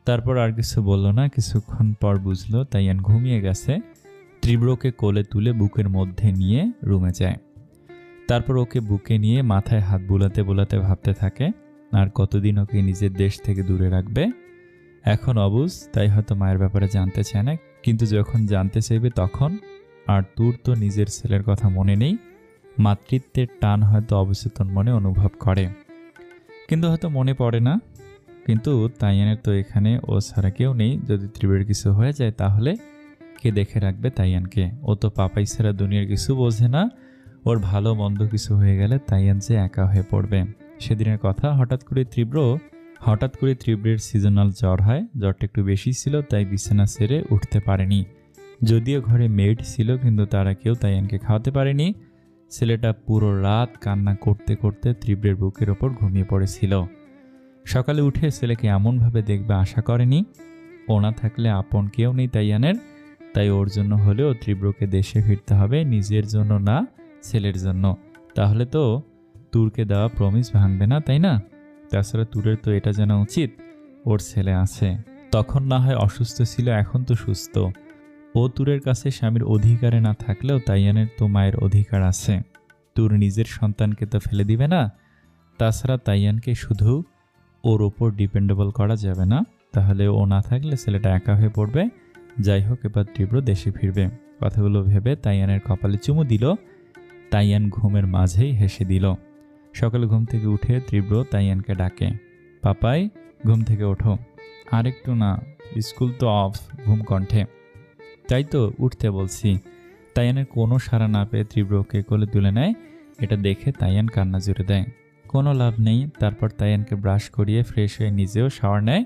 তারপর আর কিছু বলল না। কিছুক্ষণ পর বুঝলো তাইয়ান ঘুমিয়ে গেছে। তীব্রকে কোলে তুলে বুকের মধ্যে নিয়ে রুমে যায়। তারপর ওকে বুকে নিয়ে মাথায় হাত বুলাতে বুলাতে ভাবতে থাকে, আর কতদিন ওকে নিজের দেশ থেকে দূরে রাখবে। এখন অবুঝ, তাই হয়তো মায়ের ব্যাপারে জানতে চায় না, কিন্তু যখন জানতে চাইবে তখন। আর তোর তো নিজের ছেলের কথা মনে নেই। মাতৃত্বের টান হয়তো অবচেতন মনে অনুভব করে, কিন্তু হয়তো মনে পড়ে না। কিন্তু তাইয়ানের তো এখানে ও ছাড়া কেউ নেই। যদি তীব্রের কিছু হয়ে যায় তাহলে কে দেখে রাখবে তাইয়ানকে? ও তো পাপাই ছাড়া দুনিয়ার কিছু বোঝে না। ওর ভালো মন্দ কিছু হয়ে গেলে তাইয়ান যে একা হয়ে পড়বে। সেদিনের কথা, হঠাৎ করে তীব্রের সিজনাল জ্বর হয়। জ্বরটা একটু বেশি ছিল, তাই বিছানা ছেড়ে উঠতে পারেনি। যদিও ঘরে মেড ছিল, কিন্তু তারা কেউ তাইয়ানকে খাওয়াতে পারেনি। ছেলেটা পুরো রাত কান্না করতে করতে তীব্রের বুকের ওপর ঘুমিয়ে পড়েছিল। সকালে উঠে ছেলেকে এমনভাবে দেখবে আশা করেনি। ও না থাকলে আপন কেউ নেই তাইয়ানের। তাই ওর জন্য হলেও তীব্রকে দেশে ফিরতে হবে, নিজের জন্য না, ছেলের জন্য। তাহলে তো তুরকে দেওয়া প্রমিস ভাঙবে না, তাই না? তাছাড়া তুরের তো এটা জানা উচিত ওর ছেলে আছে। তখন না হয় অসুস্থ ছিল, এখন তো সুস্থ। ও তুরের কাছে স্বামীর অধিকারে না থাকলেও তাইয়ানের তো মায়ের অধিকার আছে। তুর নিজের সন্তানকে তো ফেলে দিবে না। তাছাড়া তাইয়ানকে শুধু ওর ওপর ডিপেন্ডেবল করা যাবে না, তাহলে ও না থাকলে ছেলেটা একা হয়ে পড়বে। যাই হোক, এবার তীব্র দেশে ফিরবে। কথাগুলো ভেবে তাইয়ানের কপালে চুমু দিল। তাইয়ান ঘুমের মাঝেই হেসে দিল। সকালে ঘুম থেকে উঠে তীব্র তাইয়ানকে ডাকে, পাপাই ঘুম থেকে ওঠো। আরেকটু না, স্কুল তো অফ। ঘুম কণ্ঠে, তাই তো উঠতে বলছি। তাইয়ানের কোনো সাড়া না পেয়ে তীব্রকে কোলে তুলে নেয়। এটা দেখে তাইয়ান কান্না জুড়ে দেয়। কোনো লাভ নেই। তারপর তাইয়ানকে ব্রাশ করিয়ে ফ্রেশ হয়ে নিজেও শাওয়ার নেয়।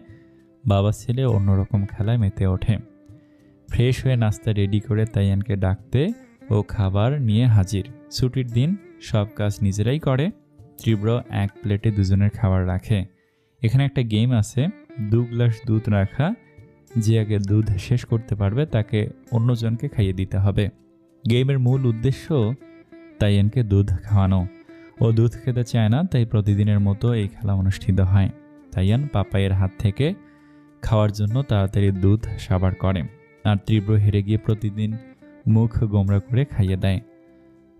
বাবা ছেলে অন্যরকম খেলায় মেতে ওঠে। ফ্রেশ হয়ে নাস্তা রেডি করে তাইয়ানকে ডাকতে ও খাবার নিয়ে হাজির। ছুটির দিন, সব কাজ নিজেরাই করে। তীব্র এক প্লেটে দুজনের খাবার রাখে। এখানে একটা গেম আছে, 2 গ্লাস দুধ রাখা। যে আগে দুধ শেষ করতে পারবে তাকে অন্যজনকে খাইয়ে দিতে হবে। গেমের মূল উদ্দেশ্য তাইয়ানকে দুধ খাওয়ানো। ও দুধ খেতে চায় না, তাই প্রতিদিনের মতো এই খেলা অনুষ্ঠিত হয়। তাইয়ান পাপাইয়ের হাত থেকে খাওয়ার জন্য তাড়াতাড়ি দুধ সাবার করে, আর তীব্র হেরে গিয়ে প্রতিদিন মুখ গোমরা করে খাইয়ে দেয়।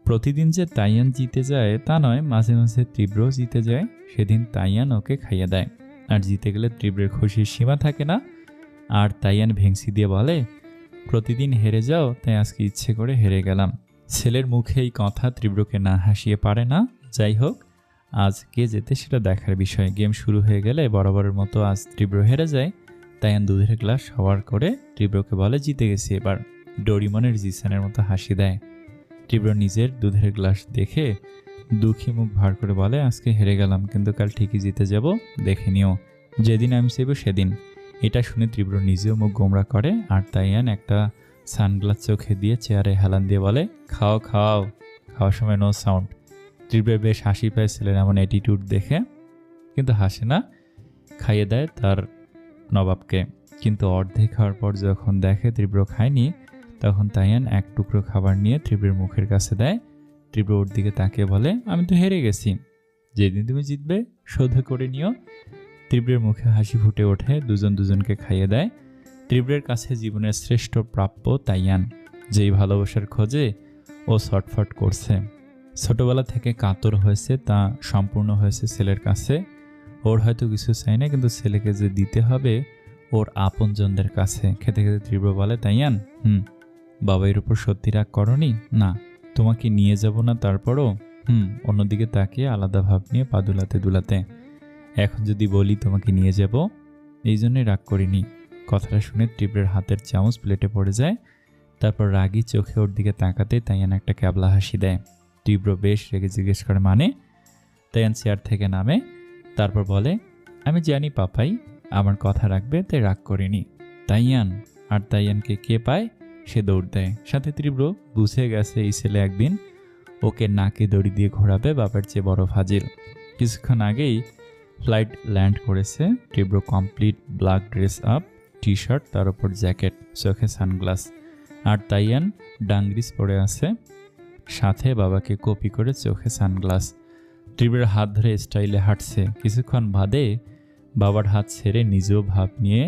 প্রতিদিন যে তাইয়ান জিতে যায় তা নয়, মাঝে মাঝে তীব্র জিতে যায়। সেদিন তাইয়ান ওকে খাইয়ে দেয়। আর জিতে গেলে তীব্রের খুশির সীমা থাকে না। আর তাইয়ান ভেংসি দিয়ে বলে, প্রতিদিন হেরে যাও, তাই আজকে ইচ্ছে করে হেরে গেলাম। ছেলের মুখে এই কথা তীব্রকে না হাসিয়ে পারে না। যাই হোক, আজ কে জেতে সেটা দেখার বিষয়। গেম শুরু হয়ে গেলে বরাবরের মতো আজ তীব্র হেরে যায়। তাইয়ান দুধের গ্লাস সবার করে তীব্রকে বলে, জিতে গেছি এবার। ডোরিমনের জিসানের মতো হাসি দেয়। তীব্র নিজের দুধের গ্লাস দেখে দুঃখী মুখ ভার করে বলে, আজকে হেরে গেলাম, কিন্তু কাল ঠিকই জিতে যাব, দেখে নিও। যেদিন আমি চাইব সেদিন। এটা শুনে তীব্র নিজেও মুখ গোমরা করে, আর তাইয়ান একটা সানগ্লাস চোখে দিয়ে চেয়ারে হেলান দিয়ে বলে, খাও খাও। খাওয়ার সময় নো সাউন্ড। তীব্রের বেশ হাসি পায় ছেলের এমন অ্যাটিটিউড দেখে, কিন্তু হাসে না। খাইয়ে দেয় তার নবাবকে। কিন্তু অর্ধেক খাওয়ার পর যখন দেখে তীব্র খায়নি, তখন তাইয়ান এক টুকরো খাবার নিয়ে তীব্রের মুখের কাছে দেয়। তীব্র ওর দিকে তাকিয়ে বলে, আমি তো হেরে গেছি, যেদিন তুমি জিতবে শোধ করে নিও। তীব্রের মুখে হাসি ফুটে ওঠে, দুজন দুজনকে খাইয়ে দেয়। তীব্রের কাছে জীবনের শ্রেষ্ঠ প্রাপ্য তাইয়ান, যেই ভালোবাসার খোঁজে ও ছটফট করছে। ছোটবেলা থেকে কাতর হয়েছে, তা সম্পূর্ণ হয়েছে ছেলের কাছে। ওর হয়তো কিছু চাই না, কিন্তু ছেলেকে যে দিতে হবে ওর আপনজনদের কাছে। খেতে খেতে তীব্র বলে, তাইয়ান, বাবা এর উপর সত্যি রাগ করনি? না। তোমাকে নিয়ে যাব না তারপরও? অন্যদিকে তাকিয়ে আলাদা ভাব নিয়ে পা দুলাতে দুলাতে। এখন যদি বলি তোমাকে নিয়ে যাব, এই জন্যই রাগ করিনি। কথাটা শুনে তীব্রের হাতের চামচ প্লেটে পড়ে যায়। তারপর রাগী চোখে ওর দিকে তাকাতে তাইয়ান একটা ক্যাবলা হাসি দেয়। তীব্র বেশ রেগে জিজ্ঞেস করে, মানে? তাইয়ান চেয়ার থেকে নামে। তারপর বলে, আমি জানি পাপাই আমার কথা রাখবে, তাই রাগ করিনি। তাইয়ান। আর তাইয়ানকে কে পায় সে দৌড় দেয়। সাথে তীব্র বুঝে গেছে এই ছেলে একদিন ওকে নাকে দড়ি দিয়ে ঘোরাবে, বাবার চেয়ে বড় ফাজিল। কিছুক্ষণ আগেই ফ্লাইট ল্যান্ড করেছে। তীব্র complete black dress up, T shirt, তার উপর জ্যাকেট, চোখে সানগ্লাস। আর তাইয়ান ডাংরিস পরে আছে, সাথে বাবাকে কপি করে চোখে সানগ্লাস। তীব্রের হাত ধরে স্টাইলে হাঁটছে। কিছুক্ষণ বাদে বাবার হাত ছেড়ে নিজেও ভাব নিয়ে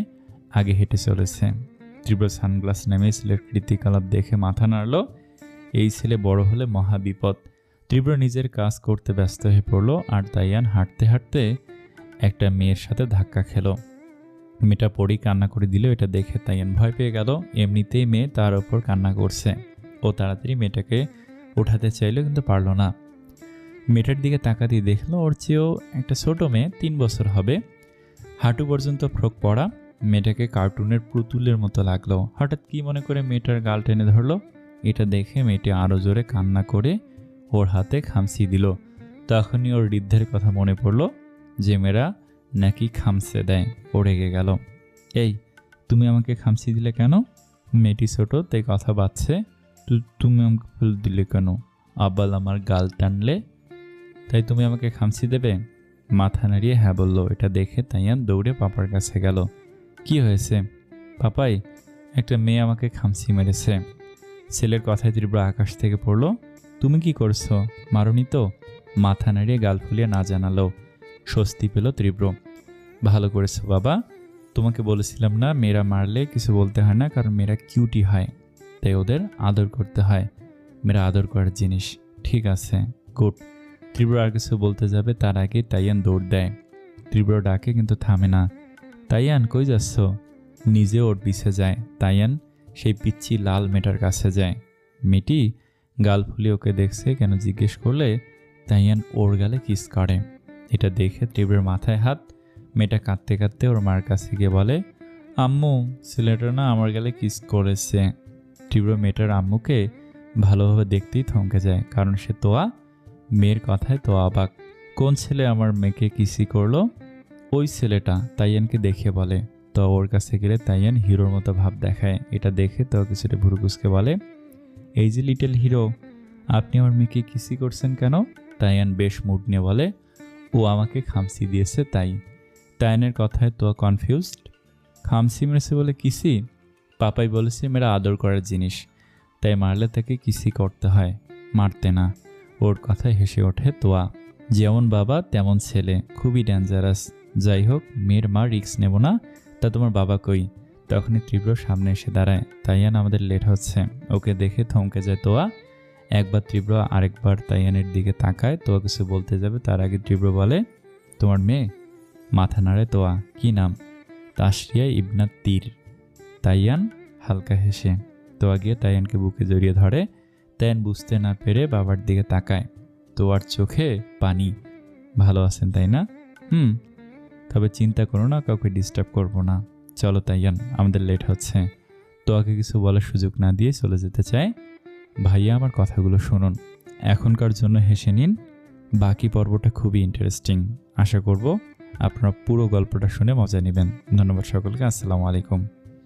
আগে হেঁটে চলেছে। তীব্র সানগ্লাস নামে ছেলের কৃতিকলাপ দেখে মাথা নাড়ল। এই ছেলে বড় হলে মহা বিপদ। তীব্র নিজের কাজ করতে ব্যস্ত হয়ে পড়ল। আর তাইয়ান হাঁটতে হাঁটতে একটা মেয়ের সাথে ধাক্কা খেল। মেয়েটা পড়েই কান্না করে দিল। এটা দেখে তাইয়ান ভয় পেয়ে গেল। এমনিতেই মেয়ে তার ওপর কান্না করছে। ও তাড়াতাড়ি মেয়েটাকে উঠাতে চাইল, কিন্তু পারল না। মেয়েটার দিকে তাকাতেই দেখলো ওর চেয়েও একটা ছোট মেয়ে, 3 বছর হবে, হাঁটু পর্যন্ত ফ্রক পরা। মেয়েটাকে কার্টুনের পুতুলের মতো লাগলো। হঠাৎ কি মনে করে মেয়েটার গাল টেনে ধরলো। এটা দেখে মেয়েটি আরও জোরে কান্না করে ওর হাতে খামচি দিল। তখনই ওর ঋদ্ধের কথা মনে পড়ল, যে মেয়েরা নাকি খামচে দেয়। ও রেগে গেল। এই, তুমি আমাকে খামচি দিলে কেন? মেয়েটি ছোট, তাই কথা বাড়ছে। তুমি আমাকে ফুল দিলে কেন? আব্বাল আমার গাল টানলে, তাই তুমি আমাকে খামচি দেবে? মাথা নাড়িয়ে হ্যাঁ বলল। এটা দেখে তাইয়ান দৌড়ে পাপার কাছে গেল। কি হয়েছে? পাপাই, একটা মেয়ে আমাকে খামচি মেরেছে। ছেলের কথায় তীব্র আকাশ থেকে পড়ল। তুমি কি করছো? মারুনি তো? মাথা নাড়িয়ে গাল ফুলিয়ে না জানালো। স্বস্তি পেল তীব্র। ভালো করেছো বাবা, তোমাকে বলেছিলাম না মেয়েরা মারলে কিছু বলতে হয় না, কারণ মেয়েরা কিউটি হয়, তাই ওদের আদর করতে হয়। মেয়েরা আদর করার জিনিস। ঠিক আছে, গুড। তীব্র আর কিছু বলতে যাবে তার আগে তাইয়ান দৌড় দেয়। তীব্র ডাকে কিন্তু থামে না। তাইয়ান, কই যাচ্ছ? নিজে ওর পিছে যায়। তাইয়ান সেই পিচ্ছি লাল মেয়েটার কাছে যায়। মেয়েটি গাল ফুলিয়ে ওকে দেখছে কেন জিজ্ঞেস করলে তাইয়ান ওর গালে কিস করে। এটা দেখে তীব্রের মাথায় হাত। মেয়েটা কাঁদতে কাঁদতে ওর মার কাছে গিয়ে বলে, আম্মু, ছেলেটা না আমার গালে কিস করেছে। তীব্র মেয়েটার আম্মুকে ভালোভাবে দেখতেই থমকে যায়, কারণ সে তোয়া। মেয়ের কথায় তো অবাক। কোন ছেলে আমার মেয়েকে কিসি করলো? ওই ছেলেটা। তাইয়ানকে দেখে বলে। তো ওর কাছে গেলে তাইয়ান হিরোর মতো ভাব দেখায়। এটা দেখে তো কিছুটা ভুরুকুসকে বলে, এই যে লিটল হিরো, আপনি আমার মেয়েকে কিসি করছেন কেন? তাইয়ান বেশ মুড নিয়ে বলে, ও আমাকে খামচি দিয়েছে তাই। তাইয়ানের কথায় তো কনফিউজড। খামচি মেরেছে বলে কিসি? পাপাই বলেছে মেয়েরা আদর করার জিনিস, তাই মারলে তাকে কিসি করতে হয়, মারতে না। ওর কথায় হেসে ওঠে তোয়া। যেমন বাবা তেমন ছেলে, খুবই ডেঞ্জারাস। যাই হোক, মেয়ের মা রিস্ক নেব না। তা তোমার বাবা কই? তখনই তীব্র সামনে এসে দাঁড়ায়। তাইয়ান, আমাদের লেট হচ্ছে। ওকে দেখে থমকে যায় তোয়া। একবার তীব্র আরেকবার তাইয়ানের দিকে তাকায়। তোয়া কিছু বলতে যাবে তার আগে তীব্র বলে, তোমার মেয়ে? মাথা নাড়ে তোয়া। কি নাম? তাসরিয়া ইবনাত তীর। তাইয়ান হালকা হেসে। তোয়া গিয়ে তাইয়ানকে বুকে জড়িয়ে ধরে। তাইয়ান বুঝতে না পেরে বাবার দিকে তাকায়। তোয়ার চোখে পানি। ভালো আছেন তাই না? হুম, তবে চিন্তা করো না, কাউকে ডিস্টার্ব করব না। চলো তাইয়ান, আমাদের লেট হচ্ছে। তোয়াকে কিছু বলার সুযোগ না দিয়ে চলে যেতে চায়। ভাইয়া আমার কথাগুলো শুনুন, এখনকার জন্য হেসে নিন। বাকি পর্বটা খুবই ইন্টারেস্টিং। আশা করব আপনারা পুরো গল্পটা শুনে মজা নেবেন। ধন্যবাদ সকলকে। আসসালামু আলাইকুম।